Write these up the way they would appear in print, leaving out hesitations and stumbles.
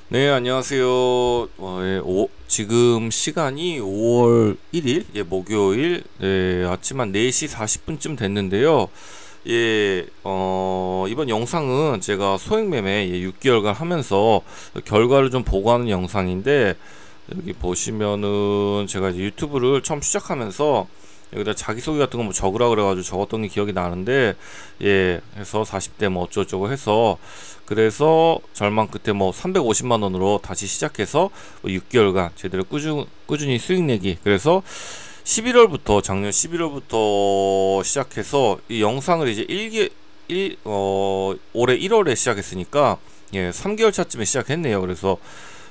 네, 안녕하세요. 지금 시간이 5월 1일, 목요일, 아침 한 4시 40분쯤 됐는데요. 이번 영상은 제가 소액매매 6개월간 하면서 결과를 좀 보고하는 영상인데, 여기 보시면은 제가 이제 유튜브를 처음 시작하면서 여기다 자기소개 같은 거 뭐 적으라 그래가지고 적었던 게 기억이 나는데, 해서 40대 뭐 어쩌고저쩌고 해서, 그래서 절망 끝에 뭐 350만 원으로 다시 시작해서 뭐 6개월간 제대로 꾸준히 수익 내기. 그래서 11월부터, 작년 11월부터 시작해서 이 영상을 이제 올해 1월에 시작했으니까 3개월 차쯤에 시작했네요. 그래서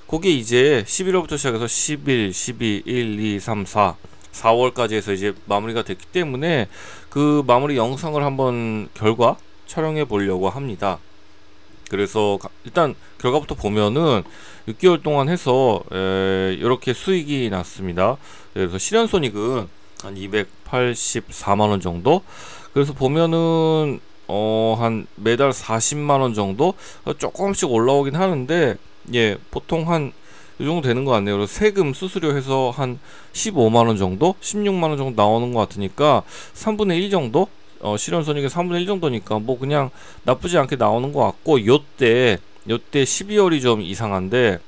그게 이제 11월부터 시작해서 11, 12, 1, 2, 3, 4월까지 해서 이제 마무리가 됐기 때문에 그 마무리 영상을 한번 결과 촬영해 보려고 합니다. 그래서 일단 결과부터 보면은 6개월 동안 해서 이렇게 수익이 났습니다. 그래서 실현손익은 한 284만원 정도. 그래서 보면은 한 매달 40만원 정도 조금씩 올라오긴 하는데, 보통 한 이 정도 되는 것 같네요. 그래서 세금 수수료 해서 한 15만원 정도, 16만원 정도 나오는 것 같으니까 3분의 1 정도, 실현손익의 3분의 1 정도니까 뭐 그냥 나쁘지 않게 나오는 것 같고, 요때 12월이 좀 이상한데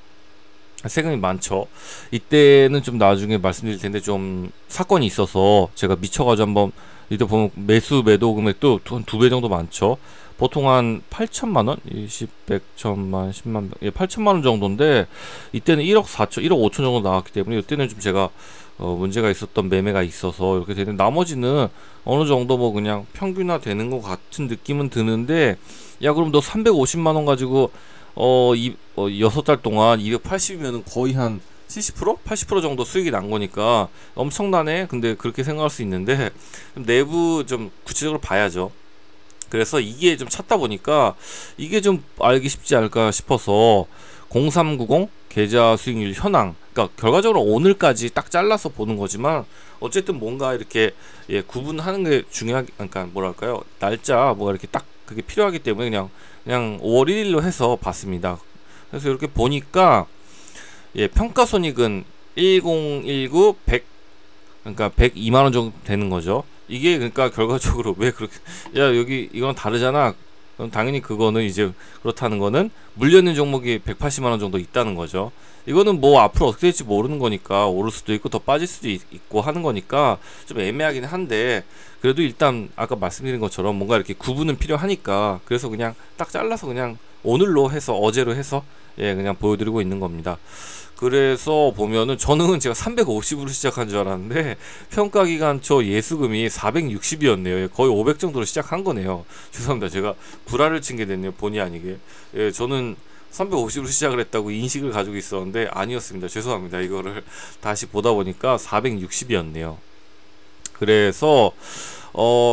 세금이 많죠. 이때는 좀 나중에 말씀드릴 텐데, 좀 사건이 있어서 제가 미쳐가지고 한번, 이때 보면 매도 금액도 한 2배 정도 많죠. 보통 한 8천만 원, 20, 100, 1000만, 10만, 8천만 원 정도인데, 이때는 1억 4천, 1억 5천 정도 나왔기 때문에 이때는 좀 제가 문제가 있었던 매매가 있어서 이렇게 되는, 나머지는 어느 정도 뭐 그냥 평균화 되는 것 같은 느낌은 드는데, 야 그럼 너 350만 원 가지고 6달 동안 280이면은 거의 한 70%? 80% 정도 수익이 난 거니까 엄청나네. 근데 그렇게 생각할 수 있는데, 내부 좀 구체적으로 봐야죠. 그래서 이게 좀 찾다 보니까 이게 좀 알기 쉽지 않을까 싶어서 0390 계좌 수익률 현황, 그러니까 결과적으로 오늘까지 딱 잘라서 보는 거지만, 어쨌든 뭔가 이렇게 구분하는 게 중요하게, 그러니까 뭐랄까요, 날짜 뭐가 이렇게 딱 그게 필요하기 때문에 그냥 5월 1일로 해서 봤습니다. 그래서 이렇게 보니까 평가손익은 1019 100, 그러니까 102만 원 정도 되는 거죠. 이게 그러니까 결과적으로 왜 그렇게, 야 여기 이건 다르잖아. 그럼 당연히 그거는 이제, 그렇다는 거는 물려 있는 종목이 180만 원 정도 있다는 거죠. 이거는 뭐 앞으로 어떻게 될지 모르는 거니까 오를 수도 있고 더 빠질 수도 있고 하는 거니까 좀 애매하긴 한데, 그래도 일단 아까 말씀드린 것처럼 뭔가 이렇게 구분은 필요하니까, 그래서 그냥 딱 잘라서 그냥 오늘로 해서, 어제로 해서 그냥 보여드리고 있는 겁니다. 그래서 보면은 저는 제가 350으로 시작한 줄 알았는데 평가기간초 예수금이 460이었네요. 거의 500 정도로 시작한 거네요. 죄송합니다. 제가 구라를 친 게 됐네요. 본의 아니게. 저는 350으로 시작을 했다고 인식을 가지고 있었는데 아니었습니다. 죄송합니다. 이거를 다시 보다 보니까 460이었네요. 그래서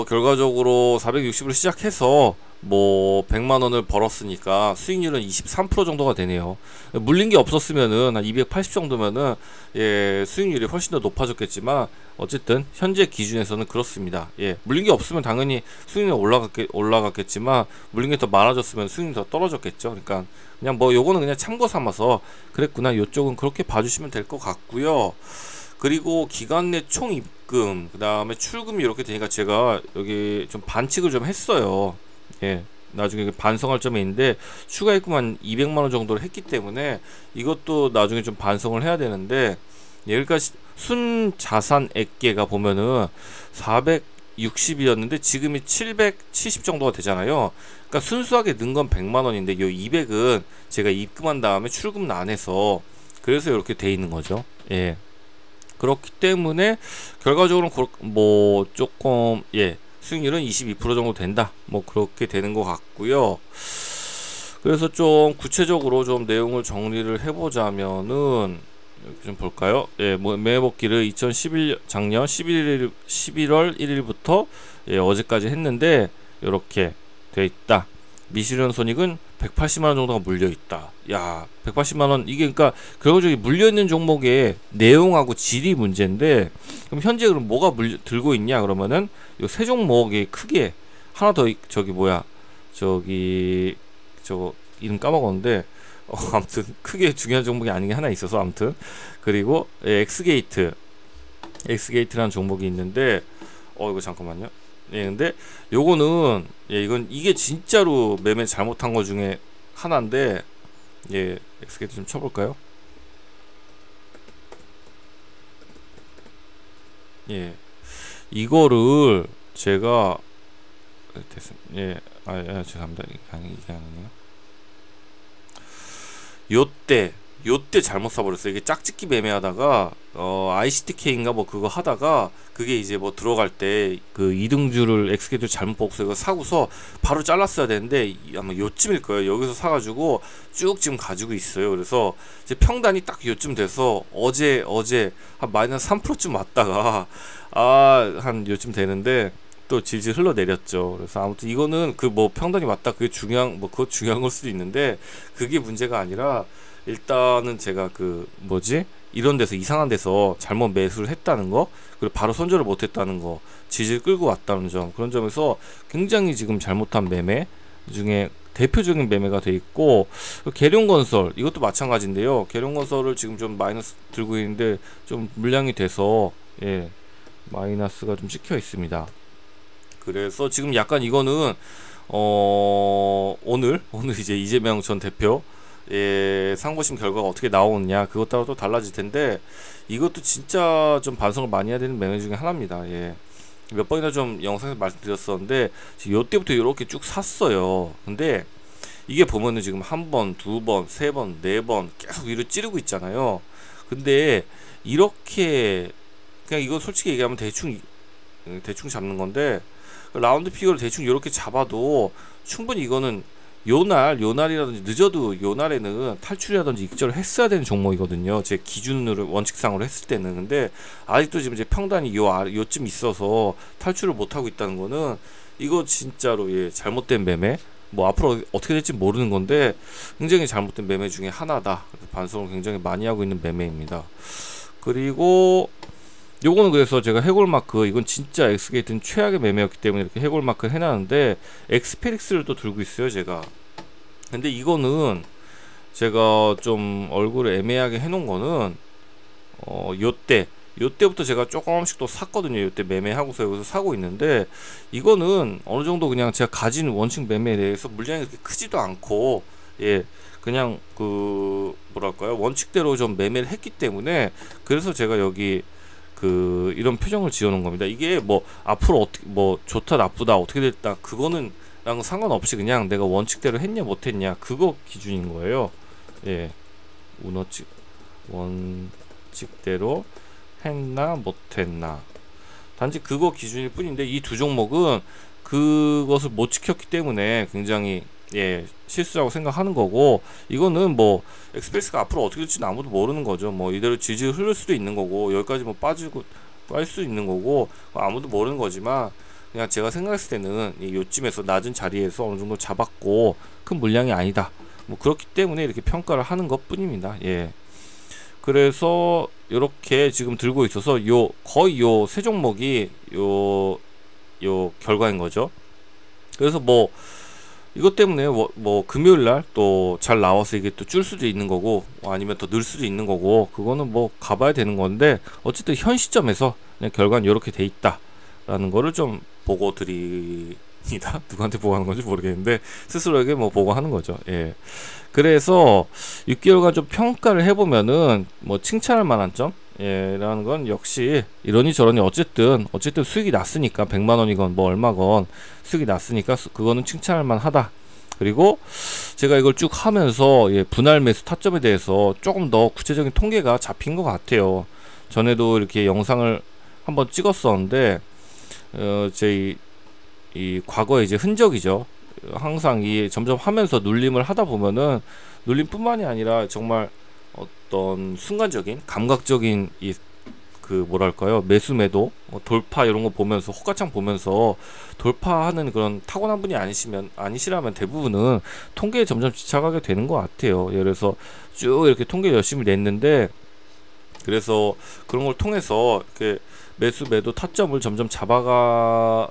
결과적으로 460으로 시작해서 뭐 100만 원을 벌었으니까 수익률은 23% 정도가 되네요. 물린 게 없었으면은 한 280 정도면은 수익률이 훨씬 더 높아졌겠지만, 어쨌든 현재 기준에서는 그렇습니다. 물린 게 없으면 당연히 수익률이 올라갔겠지만, 물린 게 더 많아졌으면 수익률이 더 떨어졌겠죠. 그러니까 그냥 뭐 요거는 그냥 참고 삼아서 그랬구나, 요쪽은 그렇게 봐주시면 될 것 같고요. 그리고 기간 내 총 입금, 그 다음에 출금이 이렇게 되니까 제가 여기 좀 반칙을 좀 했어요. 나중에 반성할 점이 있는데, 추가 입금 한 200만 원 정도를 했기 때문에 이것도 나중에 좀 반성을 해야 되는데, 여기까지 순 자산 액계가 보면은 460이었는데 지금이 770 정도가 되잖아요. 그러니까 순수하게 는 건 100만 원인데, 이 200은 제가 입금한 다음에 출금은 안 해서, 그래서 이렇게 돼 있는 거죠. 그렇기 때문에 결과적으로 뭐 조금 수익률은 22% 정도 된다, 뭐 그렇게 되는 것 같고요. 그래서 좀 구체적으로 좀 내용을 정리를 해보자면은, 이렇게 좀 볼까요? 뭐 매매복귀를 작년 11월 1일부터 어제까지 했는데 이렇게 돼 있다. 미실현 손익은 180만 원 정도가 물려 있다. 야, 180만 원, 이게 그러니까 결과적으로 물려 있는 종목의 내용하고 질이 문제인데, 그럼 현재 그럼 뭐가 들고 있냐 그러면은 요 세 종목이 크게 하나 더, 저기 뭐야, 저기 저거 이름 까먹었는데, 아무튼 크게 중요한 종목이 아닌 게 하나 있어서 아무튼. 그리고 엑스게이트라는 종목이 있는데 이거 잠깐만요. 예, 근데 요거는 이게 진짜로 매매 잘못한 거 중에 하나인데, 예, 엑스게이트 좀 쳐볼까요? 예, 이거를 제가 됐습니다. 예, 죄송합니다. 이게 아니네요. 요때 잘못 사버렸어요. 이게 짝짓기 매매하다가 ICTK인가 뭐 그거 하다가 그게 이제 뭐 들어갈 때 그 이등주를 엑스게이트 잘못 뽑고서 이거 사고서 바로 잘랐어야 되는데 아마 요쯤일 거예요. 여기서 사가지고 쭉 지금 가지고 있어요. 그래서 이제 평단이 딱 요쯤 돼서 어제 한 마이너스 3%쯤 왔다가 한 요쯤 되는데 또 질질 흘러내렸죠. 그래서 아무튼 이거는 그 뭐 평단이 왔다 그게 그거 중요한 걸 수도 있는데 그게 문제가 아니라 일단은 제가 이런 데서 이상한 데서 잘못 매수를 했다는 거, 그리고 바로 손절을 못 했다는 거, 지지를 끌고 왔다는 점, 그런 점에서 굉장히 지금 잘못한 매매 중에 대표적인 매매가 돼 있고, 계룡건설 이것도 마찬가지인데요. 계룡건설을 지금 좀 마이너스 들고 있는데 좀 물량이 돼서 마이너스가 좀 찍혀 있습니다. 그래서 지금 약간 이거는 오늘 이제 이재명 전 대표 상고심 결과가 어떻게 나오느냐 그것 따라 또 달라질 텐데, 이것도 진짜 좀 반성을 많이 해야 되는 매매 중에 하나입니다. 몇 번이나 좀 영상에서 말씀드렸었는데 요때부터 이렇게 쭉 샀어요. 근데 이게 보면은 지금 한 번, 두 번, 세 번, 네 번 계속 위로 찌르고 있잖아요. 근데 이렇게 그냥 이거 솔직히 얘기하면 대충 잡는 건데, 라운드 피겨를 대충 이렇게 잡아도 충분히 이거는 요날이라든지 늦어도 요날에는 탈출이라든지 익절을 했어야 되는 종목이거든요. 제 기준으로 원칙상으로 했을 때는. 근데 아직도 지금 제 평단이 요쯤 있어서 탈출을 못하고 있다는 거는 이거 진짜로 잘못된 매매, 뭐 앞으로 어떻게 될지 모르는 건데 굉장히 잘못된 매매 중에 하나다. 그래서 반성을 굉장히 많이 하고 있는 매매입니다. 그리고 요거는 그래서 제가 해골마크, 이건 진짜 엑스게이트는 최악의 매매였기 때문에 이렇게 해골마크 해놨는데, 엑스페릭스를 또 들고 있어요 제가. 근데 이거는 제가 좀 얼굴을 애매하게 해놓은 거는 요때부터 제가 조금씩 또 샀거든요. 요때 매매하고서 여기서 사고 있는데, 이거는 어느 정도 그냥 제가 가진 원칙 매매에 대해서 물량이 그렇게 크지도 않고 그냥 뭐랄까요, 원칙대로 좀 매매를 했기 때문에, 그래서 제가 여기 이런 표정을 지어놓은 겁니다. 이게 뭐 앞으로 어떻게 뭐 좋다 나쁘다 어떻게 됐다 그거는 랑 상관없이 그냥 내가 원칙대로 했냐 못했냐 그거 기준인 거예요. 원칙대로 했나 못했나, 단지 그거 기준일 뿐인데, 이 두 종목은 그것을 못 지켰기 때문에 굉장히 실수라고 생각하는 거고, 이거는 뭐 엑스프레스가 앞으로 어떻게 될지는 아무도 모르는 거죠. 뭐 이대로 질질 흐를 수도 있는 거고, 여기까지 뭐 빠질 수 있는 거고, 아무도 모르는 거지만, 그냥 제가 생각했을 때는 요쯤에서 낮은 자리에서 어느 정도 잡았고 큰 물량이 아니다, 뭐 그렇기 때문에 이렇게 평가를 하는 것 뿐입니다. 그래서 이렇게 지금 들고 있어서 거의 요 세 종목이 요 결과인 거죠. 그래서 뭐 이것 때문에 뭐 금요일날 또 잘 나와서 이게 또 줄 수도 있는 거고, 아니면 또 늘 수도 있는 거고, 그거는 뭐 가봐야 되는 건데, 어쨌든 현 시점에서 그냥 결과는 이렇게 돼 있다 라는 거를 좀 보고 드립니다. 누구한테 보고하는 건지 모르겠는데 스스로에게 뭐 보고하는 거죠. 그래서 6개월간 좀 평가를 해보면은 뭐 칭찬할 만한 점 라는 건 역시 이러니 저러니 어쨌든 수익이 났으니까 100만원이건 뭐 얼마건 수익이 났으니까 그거는 칭찬할 만하다. 그리고 제가 이걸 쭉 하면서 분할 매수 타점에 대해서 조금 더 구체적인 통계가 잡힌 것 같아요. 전에도 이렇게 영상을 한번 찍었었는데 제 이 과거의 이제 흔적이죠. 항상 점점 하면서 눌림을 하다 보면은, 눌림뿐만이 아니라 정말 어떤 순간적인 감각적인 뭐랄까요, 매수 매도 돌파 이런 거 보면서 호가창 보면서 돌파하는 그런 타고난 분이 아니시라면 대부분은 통계에 점점 집착하게 되는 것 같아요. 그래서 쭉 이렇게 통계 열심히 냈는데, 그래서 그런 걸 통해서 이렇게 매수 매도 타점을 점점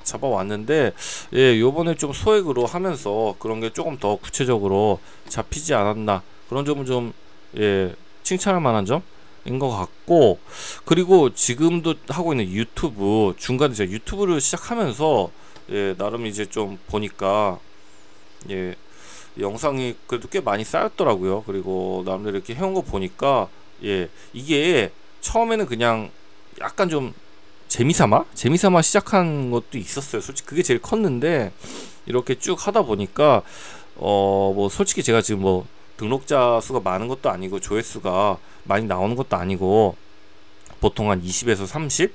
잡아왔는데, 요번에 좀 소액으로 하면서 그런 게 조금 더 구체적으로 잡히지 않았나, 그런 점은 좀 예, 칭찬할 만한 점인 것 같고, 그리고 지금도 하고 있는 유튜브, 중간에 제가 유튜브를 시작하면서 예, 나름 이제 좀 보니까 예, 영상이 그래도 꽤 많이 쌓였더라고요. 그리고 나름대로 이렇게 해온 거 보니까 예, 이게 처음에는 그냥 약간 좀 재미삼아 시작한 것도 있었어요. 솔직히 그게 제일 컸는데, 이렇게 쭉 하다 보니까 뭐 솔직히 제가 지금 뭐 등록자 수가 많은 것도 아니고 조회수가 많이 나오는 것도 아니고, 보통 한 20에서 30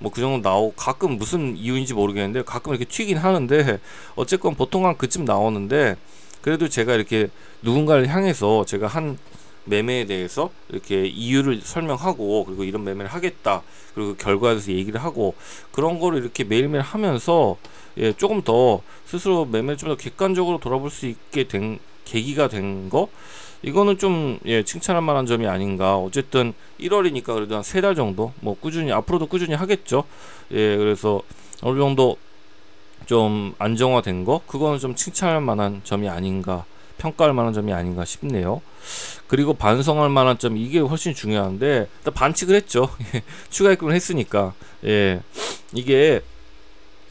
뭐 그 정도 나오고, 가끔 무슨 이유인지 모르겠는데 가끔 이렇게 튀긴 하는데, 어쨌건 보통 한 그쯤 나오는데, 그래도 제가 이렇게 누군가를 향해서 제가 한 매매에 대해서 이렇게 이유를 설명하고, 그리고 이런 매매를 하겠다, 그리고 결과에 대해서 얘기를 하고, 그런 거를 이렇게 매일매일 하면서 예, 조금 더 스스로 매매를 좀 더 객관적으로 돌아볼 수 있게 된 계기가 된 거, 이거는 좀 예, 칭찬할 만한 점이 아닌가. 어쨌든 1월이니까 그래도 한 3달 정도 뭐 꾸준히, 앞으로도 꾸준히 하겠죠. 예, 그래서 어느 정도 좀 안정화된 거, 그거는 좀 칭찬할 만한 점이 아닌가, 평가할 만한 점이 아닌가 싶네요. 그리고 반성할 만한 점, 이게 훨씬 중요한데, 일단 반칙을 했죠. 추가 입금을 했으니까. 예, 이게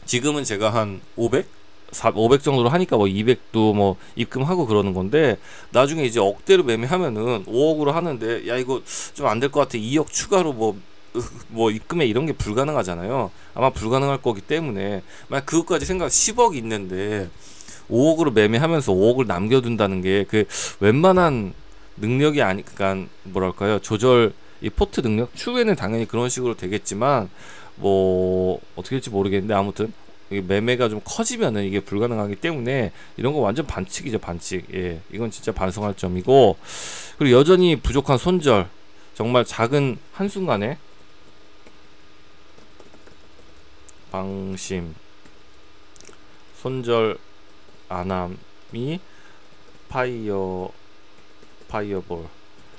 지금은 제가 한 500 정도로 하니까 뭐 200도 뭐 입금하고 그러는 건데, 나중에 이제 억대로 매매하면은 5억으로 하는데, 야 이거 좀 안 될 것 같아, 2억 추가로 뭐 입금해, 이런 게 불가능하잖아요. 아마 불가능할 거기 때문에, 만약 그것까지 생각, 10억 있는데 5억으로 매매하면서 5억을 남겨둔다는 게 그 웬만한 능력이 아니, 그러니까 뭐랄까요, 조절, 이 포트 능력 추후에는 당연히 그런 식으로 되겠지만, 뭐 어떻게 될지 모르겠는데, 아무튼 이게 매매가 좀 커지면은 이게 불가능하기 때문에 이런 거 완전 반칙이죠, 반칙. 예, 이건 진짜 반성할 점이고, 그리고 여전히 부족한 손절, 정말 작은 한순간에 방심, 손절 안함이 파이어볼,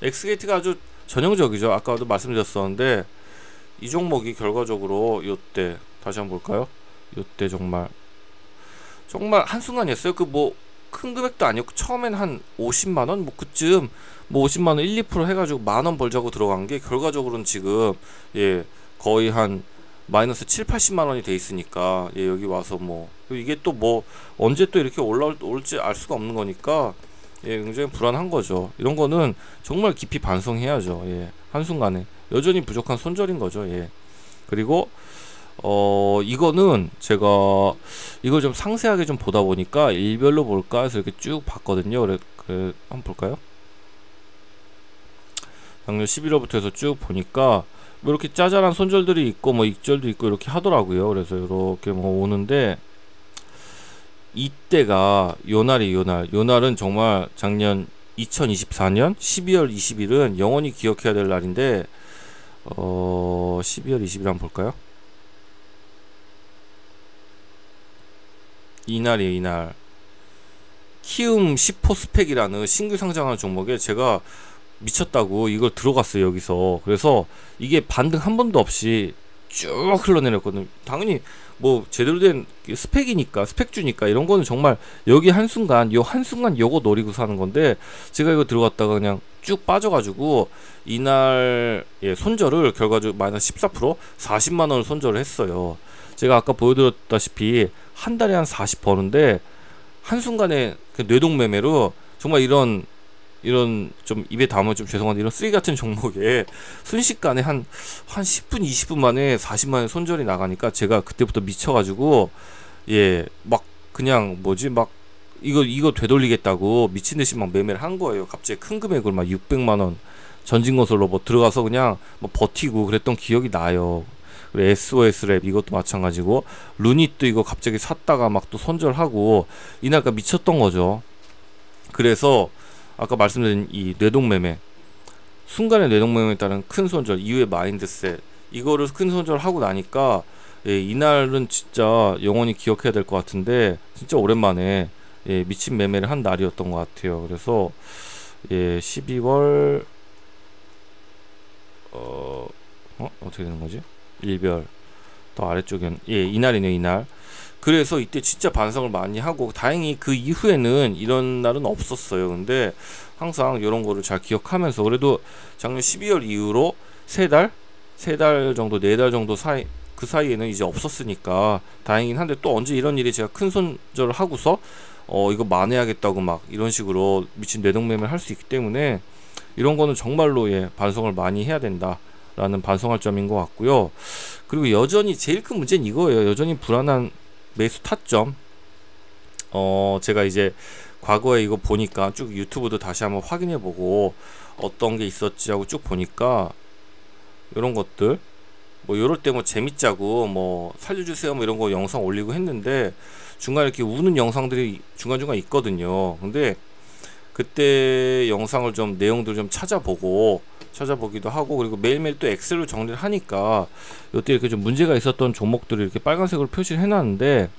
엑스게이트가 아주 전형적이죠. 아까도 말씀드렸었는데, 이 종목이 결과적으로 요때 다시 한번 볼까요? 요때 정말 한순간이었어요. 그 뭐 큰 금액도 아니었고, 처음엔 한 50만원 뭐 그쯤, 뭐 50만원 1, 2% 해가지고 만원 벌자고 들어간 게, 결과적으로는 지금 예, 거의 한 마이너스 7, 80만원이 돼 있으니까, 예, 여기 와서 뭐 이게 또 뭐 언제 또 이렇게 올지 알 수가 없는 거니까, 예, 굉장히 불안한 거죠. 이런 거는 정말 깊이 반성해야죠. 예, 한순간에 여전히 부족한 손절인 거죠. 예. 그리고 이거는 제가 이걸 좀 상세하게 좀 보다 보니까 일별로 볼까 해서 이렇게 쭉 봤거든요. 그래 한번 볼까요? 작년 11월부터 해서 쭉 보니까 뭐 이렇게 짜잘한 손절들이 있고, 뭐 익절도 있고 이렇게 하더라고요. 그래서 이렇게 뭐 오는데, 이때가 요날은 정말 작년 2024년 12월 20일은 영원히 기억해야 될 날인데, 12월 20일 한번 볼까요? 이날이에요, 이날. 키움 10호 스펙이라는 신규 상장하는 종목에 제가 미쳤다고 이걸 들어갔어요, 여기서. 그래서 이게 반등 한 번도 없이 쭉 흘러내렸거든요. 당연히 뭐 제대로 된 스펙이니까, 스펙주니까, 이런 거는 정말 여기 한순간 요거 노리고 사는 건데, 제가 이거 들어갔다가 그냥 쭉 빠져가지고 이날 예, 손절을 결과적으로 마이너스 14% 40만원을 손절을 했어요. 제가 아까 보여드렸다시피 한 달에 한 40 버는데, 한순간에 그 뇌동매매로 정말 이런 좀 입에 담으면 좀 죄송한데, 이런 쓰레기 같은 종목에 순식간에 한 10분 20분 만에 40만원 손절이 나가니까, 제가 그때부터 미쳐가지고 예, 막 그냥 막 이거 되돌리겠다고 미친듯이 막 매매를 한 거예요. 갑자기 큰 금액을 막 600만원 전진건설로 뭐 들어가서 그냥 뭐 버티고 그랬던 기억이 나요. 그리고 SOS랩 이것도 마찬가지고, 루닛도 이거 갑자기 샀다가 막 또 손절하고, 이날까 미쳤던 거죠. 그래서 아까 말씀드린 이 뇌동매매, 순간의 뇌동매매에 따른 큰 손절 이후에 마인드셋, 이거를 큰 손절하고 나니까 예, 이날은 진짜 영원히 기억해야 될 것 같은데, 진짜 오랜만에 예, 미친 매매를 한 날이었던 것 같아요. 그래서 예, 12월 어떻게 되는 거지? 일별 더 아래쪽엔 예, 이날이네, 이날. 그래서 이때 진짜 반성을 많이 하고, 다행히 그 이후에는 이런 날은 없었어요. 근데 항상 이런 거를 잘 기억하면서, 그래도 작년 12월 이후로 세 달 정도, 4달 정도 사이, 그 사이에는 이제 없었으니까 다행이긴 한데, 또 언제 이런 일이 제가 큰 손절을 하고서 이거 만회하겠다고 막 이런 식으로 미친 뇌동매매를 할 수 있기 때문에, 이런 거는 정말로 반성을 많이 해야 된다라는 반성할 점인 것 같고요. 그리고 여전히 제일 큰 문제는 이거예요. 여전히 불안한 매수 타점. 제가 이제 과거에 이거 보니까 쭉 유튜브도 다시 한번 확인해보고 어떤 게 있었지 하고 쭉 보니까, 이런 것들 뭐 요럴 때 뭐 재밌자고 뭐 살려주세요 뭐 이런 거 영상 올리고 했는데, 중간에 이렇게 우는 영상들이 중간중간 있거든요. 근데 그때 영상을 좀 내용들 좀 찾아보기도 하고, 그리고 매일매일 또 엑셀로 정리를 하니까 요때 이렇게 좀 문제가 있었던 종목들을 이렇게 빨간색으로 표시를 해놨는데,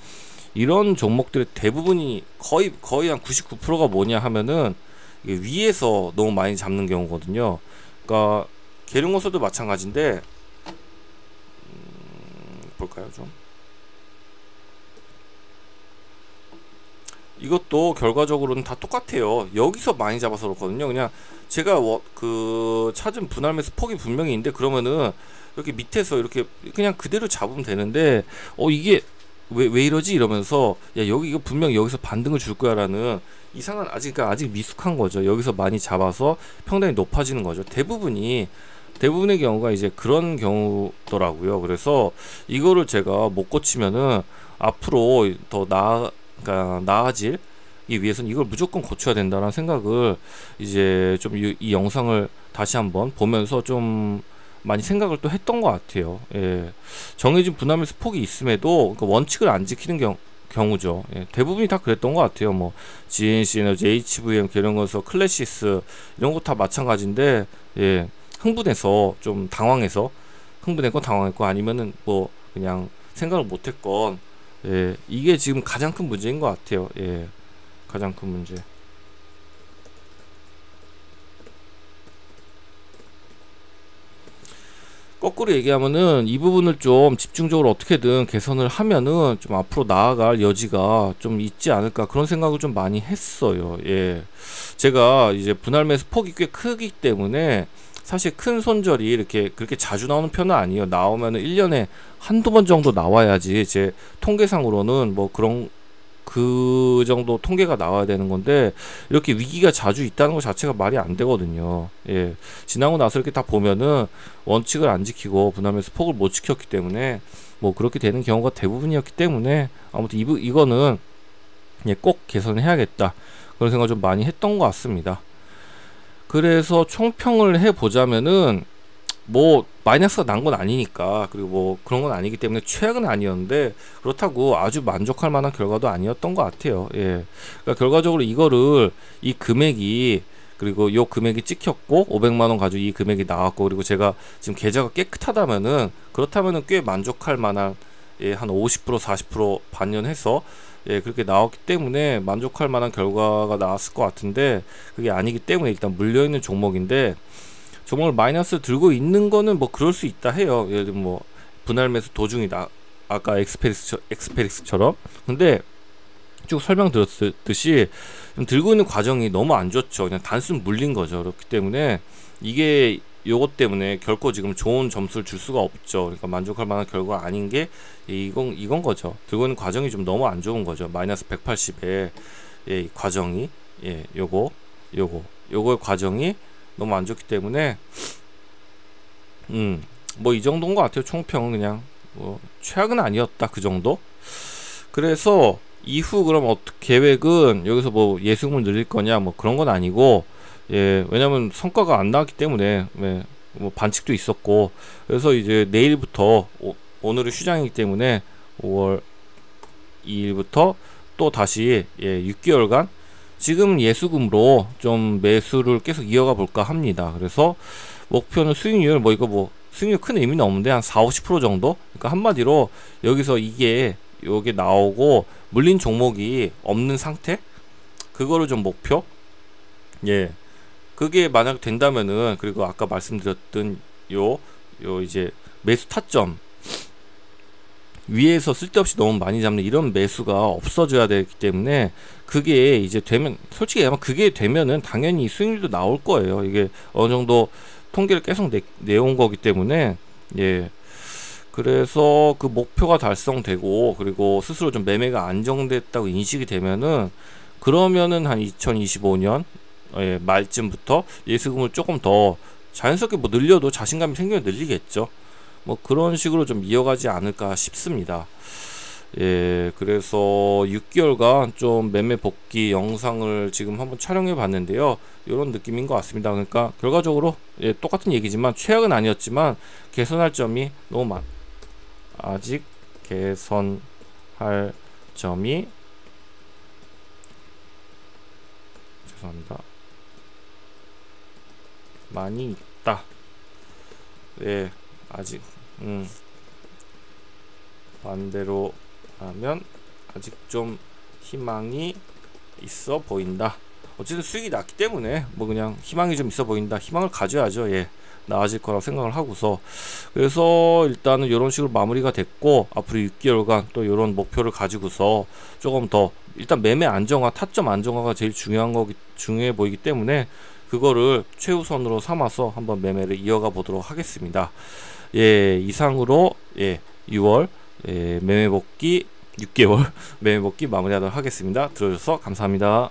이런 종목들의 대부분이 거의 한 99%가 뭐냐 하면은 이게 위에서 너무 많이 잡는 경우거든요. 그러니까 계룡호소도 마찬가지인데, 볼까요 좀. 이것도 결과적으로는 다 똑같아요. 여기서 많이 잡아서 그렇거든요. 그냥 제가 그 찾은 분할 매수 폭이 분명히 있는데, 그러면은 이렇게 밑에서 이렇게 그냥 그대로 잡으면 되는데, 이게 왜 이러지 이러면서, 야 여기 이거 분명히 여기서 반등을 줄 거야 라는 이상한, 아직 미숙한 거죠. 여기서 많이 잡아서 평단이 높아지는 거죠. 대부분의 경우가 이제 그런 경우더라고요. 그래서 이거를 제가 못 고치면은 앞으로 더 나아지기 위해서는 이걸 무조건 고쳐야 된다는 생각을 이제 좀 이 영상을 다시 한번 보면서 좀 많이 생각을 또 했던 것 같아요. 정해진 분할매수 폭이 있음에도 그러니까 원칙을 안 지키는 경우죠. 대부분이 다 그랬던 것 같아요. 뭐 GNC 에너지, HVM, 계룡건설, 클래시스 이런 거 다 마찬가지인데, 흥분해서 좀 당황했고 아니면은 뭐 그냥 생각을 못했건, 이게 지금 가장 큰 문제인 것 같아요. 가장 큰 문제. 거꾸로 얘기하면은 이 부분을 좀 집중적으로 어떻게든 개선을 하면은 좀 앞으로 나아갈 여지가 좀 있지 않을까, 그런 생각을 좀 많이 했어요. 제가 이제 분할 매수 폭이 꽤 크기 때문에 사실 큰 손절이 이렇게 그렇게 자주 나오는 편은 아니에요. 나오면은 1년에 한두 번 정도 나와야지 제 통계상으로는 뭐 그 정도 통계가 나와야 되는 건데, 이렇게 위기가 자주 있다는 것 자체가 말이 안 되거든요. 지나고 나서 이렇게 다 보면은 원칙을 안 지키고 분할 매수 폭을 못 지켰기 때문에 뭐 그렇게 되는 경우가 대부분이었기 때문에, 아무튼 이거는 꼭 개선해야겠다, 그런 생각을 좀 많이 했던 것 같습니다. 그래서 총평을 해보자면은, 뭐 마이너스가 난 건 아니니까, 그리고 뭐 그런 건 아니기 때문에 최악은 아니었는데, 그렇다고 아주 만족할 만한 결과도 아니었던 것 같아요. 그러니까 결과적으로 이 금액이, 그리고 요 금액이 찍혔고 500만원 가지고 이 금액이 나왔고, 그리고 제가 지금 계좌가 깨끗하다면은, 그렇다면은 꽤 만족할 만한, 한 50% 40% 반년해서 그렇게 나왔기 때문에 만족할 만한 결과가 나왔을 것 같은데, 그게 아니기 때문에 일단 물려있는 종목인데, 종목을 마이너스 들고 있는 거는 뭐 그럴 수 있다 해요. 예를 들면 뭐 분할 매수 도중이다, 아까 엑스페릭스처럼. 근데 쭉 설명드렸듯이 들고 있는 과정이 너무 안 좋죠. 그냥 단순 물린 거죠. 그렇기 때문에 이게 요것 때문에 결코 지금 좋은 점수를 줄 수가 없죠. 그러니까 만족할 만한 결과가 아닌 게 이건 거죠. 들고 있는 과정이 좀 너무 안 좋은 거죠. 마이너스 180의 이 과정이, 요거의 과정이 너무 안 좋기 때문에, 뭐 이 정도인 것 같아요. 총평은 그냥 뭐 최악은 아니었다, 그 정도. 그래서 이후 그럼 계획은 여기서 뭐 예수금을 늘릴 거냐 뭐 그런 건 아니고, 왜냐면 성과가 안 나왔기 때문에, 뭐 반칙도 있었고, 그래서 이제 내일부터 오늘은 휴장이기 때문에 5월 2일부터 또 다시 6개월간 지금 예수금으로 좀 매수를 계속 이어가 볼까 합니다. 그래서 목표는 수익률, 수익률 큰 의미는 없는데 한 40-50% 정도. 그러니까 한마디로 여기서 요게 나오고 물린 종목이 없는 상태, 그거를 좀 목표. 그게 만약 된다면은, 그리고 아까 말씀드렸던 이제 매수 타점, 위에서 쓸데없이 너무 많이 잡는 이런 매수가 없어져야 되기 때문에, 그게 이제 되면, 솔직히 아마 그게 되면은 당연히 수익률도 나올 거예요. 이게 어느 정도 통계를 계속 내온 거기 때문에. 예. 그래서 그 목표가 달성되고, 그리고 스스로 좀 매매가 안정됐다고 인식이 되면은, 그러면은 한 2025년 말쯤부터 예수금을 조금 더 자연스럽게 뭐 늘려도 자신감이 생기면 늘리겠죠. 뭐 그런 식으로 좀 이어가지 않을까 싶습니다. 예, 그래서 6개월간 좀 매매 복귀 영상을 지금 한번 촬영해 봤는데요. 이런 느낌인 것 같습니다. 그러니까 결과적으로 똑같은 얘기지만 최악은 아니었지만 개선할 점이 너무 아직 개선할 점이, 죄송합니다, 많이 있다. 예, 아직 반대로 하면 아직 좀 희망이 있어 보인다. 어쨌든 수익이 났기 때문에 뭐 그냥 희망이 좀 있어 보인다, 희망을 가져야죠. 예, 나아질 거라고 생각을 하고서, 그래서 일단은 이런 식으로 마무리가 됐고, 앞으로 6개월간 또 이런 목표를 가지고서 조금 더, 일단 매매 안정화, 타점 안정화가 제일 중요해 보이기 때문에 그거를 최우선으로 삼아서 한번 매매를 이어가 보도록 하겠습니다. 예, 이상으로 6월 매매복귀 6개월 매매복귀 마무리하도록 하겠습니다. 들어주셔서 감사합니다.